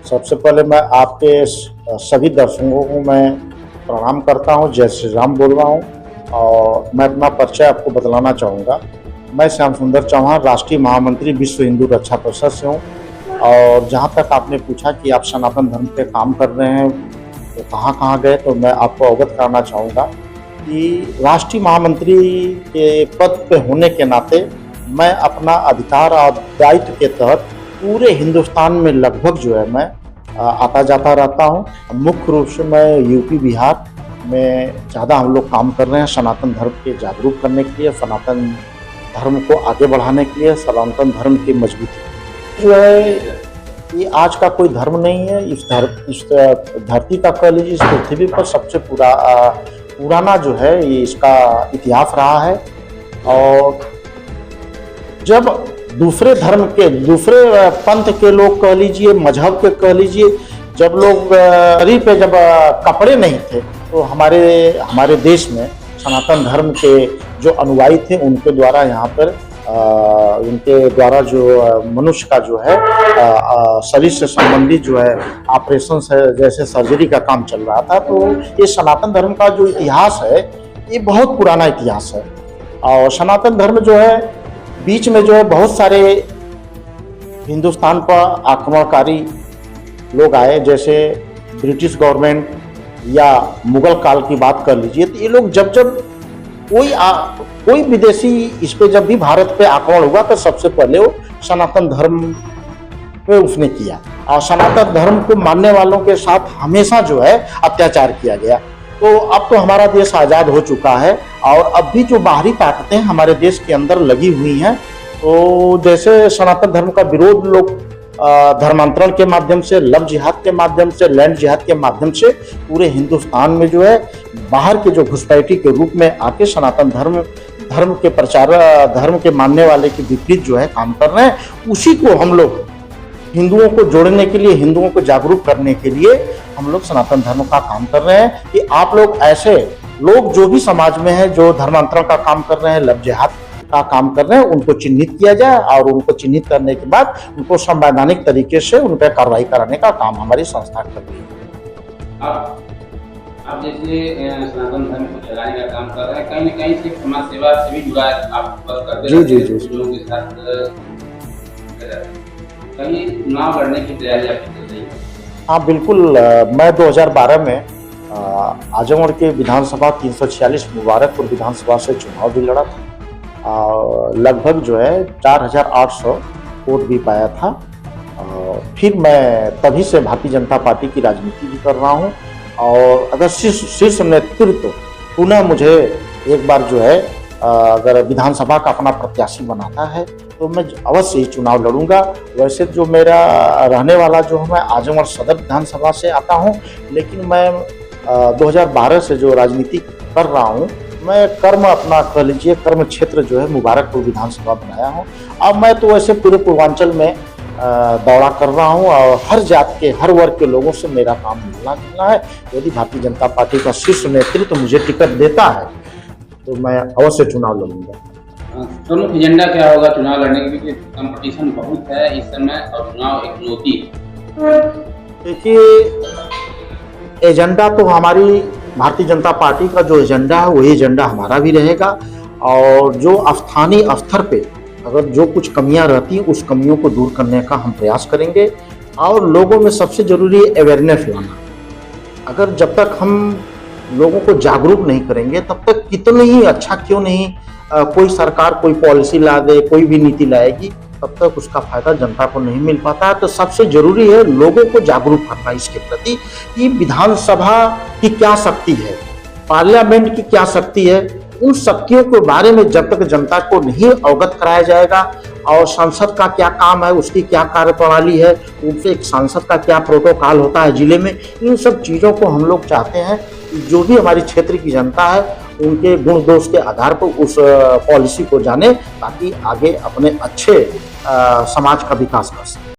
सबसे पहले मैं आपके सभी दर्शकों को मैं प्रणाम करता हूं, जय श्री राम बोल रहा हूं और मैं अपना परिचय आपको बतलाना चाहूँगा। मैं श्याम सुंदर चौहान, राष्ट्रीय महामंत्री विश्व हिंदू रक्षा परिषद से हूँ। और जहाँ तक आपने पूछा कि आप सनातन धर्म पे काम कर रहे हैं तो कहाँ गए, तो मैं आपको अवगत कराना चाहूँगा कि राष्ट्रीय महामंत्री के पद पे होने के नाते मैं अपना अधिकार और दायित्व के तहत पूरे हिंदुस्तान में लगभग जो है मैं आता जाता रहता हूँ। मुख्य रूप से मैं यूपी बिहार में ज़्यादा हम लोग काम कर रहे हैं सनातन धर्म के जागरूक करने के लिए, सनातन धर्म को आगे बढ़ाने के लिए, सनातन धर्म की मजबूती जो है ये आज का कोई धर्म नहीं है। इस धरती का कह लीजिए, इस पृथ्वी पर सबसे पुराना जो है ये इसका इतिहास रहा है। और जब दूसरे धर्म के, दूसरे पंथ के लोग कह लीजिए, मजहब के कह लीजिए, जब लोग शरीर पे जब कपड़े नहीं थे तो हमारे देश में सनातन धर्म के जो अनुयायी थे उनके द्वारा यहाँ पर उनके द्वारा जो मनुष्य का जो है शरीर से संबंधित जो है ऑपरेशन से जैसे सर्जरी का काम चल रहा था। तो ये सनातन धर्म का जो इतिहास है ये बहुत पुराना इतिहास है। और सनातन धर्म जो है बीच में जो है बहुत सारे हिंदुस्तान पर आक्रमणकारी लोग आए, जैसे ब्रिटिश गवर्नमेंट या मुगल काल की बात कर लीजिए। तो ये लोग जब कोई विदेशी इस पे जब भी भारत पे आक्रमण हुआ तो सबसे पहले वो सनातन धर्म पे उसने किया और सनातन धर्म को मानने वालों के साथ हमेशा जो है अत्याचार किया गया। तो अब तो हमारा देश आज़ाद हो चुका है और अब भी जो बाहरी ताकतें हमारे देश के अंदर लगी हुई हैं, तो जैसे सनातन धर्म का विरोध लोग धर्मांतरण के माध्यम से, लव जिहाद के माध्यम से, लैंड जिहाद के माध्यम से पूरे हिंदुस्तान में जो है बाहर के जो घुसपैठी के रूप में आके सनातन धर्म के प्रचार, धर्म के मानने वाले के विपरीत जो है काम कर रहे हैं। उसी को हम लोग हिंदुओं को जोड़ने के लिए, हिंदुओं को जागरूक करने के लिए हम लोग सनातन धर्म का काम कर रहे हैं कि आप लोग ऐसे लोग जो भी समाज में हैं, जो धर्मांतरण का काम कर रहे हैं, लव जिहाद का काम कर रहे हैं, उनको चिन्हित किया जाए और उनको चिन्हित करने के बाद उनको संवैधानिक तरीके से उन पर कार्रवाई कराने का काम हमारी संस्था कर रही है। आप जैसे सनातन धर्म को चलाने का काम कर रहे हैं, कहीं न कहीं से समाज सेवा से भी जुड़ा है, आप करते जी लोगों के साथ कहीं चुनाव लड़ने की तैयारी आपकी चल रही है? हाँ बिल्कुल, मैं 2012 में आजमगढ़ के विधानसभा 346 मुबारकपुर विधानसभा से चुनाव भी लड़ा था। लगभग जो है 4800 वोट भी पाया था। फिर मैं तभी से भारतीय जनता पार्टी की राजनीति भी कर रहा हूँ और अगर शीर्ष नेतृत्व पुनः मुझे एक बार जो है अगर विधानसभा का अपना प्रत्याशी बनाता है तो मैं अवश्य ही चुनाव लड़ूंगा। वैसे जो मेरा रहने वाला जो है, मैं आजमगढ़ सदर विधानसभा से आता हूं, लेकिन मैं 2012 से जो राजनीति कर रहा हूं, मैं कर्म अपना कह लीजिए कर्म क्षेत्र जो है मुबारकपुर विधानसभा बनाया हूं। अब मैं तो वैसे पूरे पूर्वांचल में दौरा कर रहा हूं और हर जात के, हर वर्ग के लोगों से मेरा काम मिलना जुलना है। यदि भारतीय जनता पार्टी का शीर्ष नेतृत्व मुझे टिकट देता है तो मैं अवश्य चुनाव लड़ूंगा। प्रमुख एजेंडा क्या होगा चुनाव लड़ने के लिए? कंपटीशन बहुत है इस समय और चुनाव एक चुनौती। देखिए, एजेंडा तो हमारी भारतीय जनता पार्टी का जो एजेंडा है वही एजेंडा हमारा भी रहेगा। और जो स्थानीय स्तर पे अगर जो कुछ कमियां रहती हैं उस कमियों को दूर करने का हम प्रयास करेंगे। और लोगों में सबसे जरूरी है अवेयरनेस लाना। अगर जब तक हम लोगों को जागरूक नहीं करेंगे तब तक कितने ही अच्छा क्यों नहीं कोई सरकार कोई पॉलिसी ला दे, कोई भी नीति लाएगी, तब तक उसका फायदा जनता को नहीं मिल पाता है। तो सबसे जरूरी है लोगों को जागरूक करना इसके प्रति कि विधानसभा की क्या शक्ति है, पार्लियामेंट की क्या शक्ति है। उन शक्तियों के बारे में जब तक जनता को नहीं अवगत कराया जाएगा और सांसद का क्या काम है, उसकी क्या कार्यप्रणाली है, उनसे एक सांसद का क्या प्रोटोकॉल होता है जिले में, इन सब चीज़ों को हम लोग चाहते हैं जो भी हमारी क्षेत्र की जनता है उनके गुण दोष के आधार पर उस पॉलिसी को जाने, ताकि आगे अपने अच्छे समाज का विकास कर सके।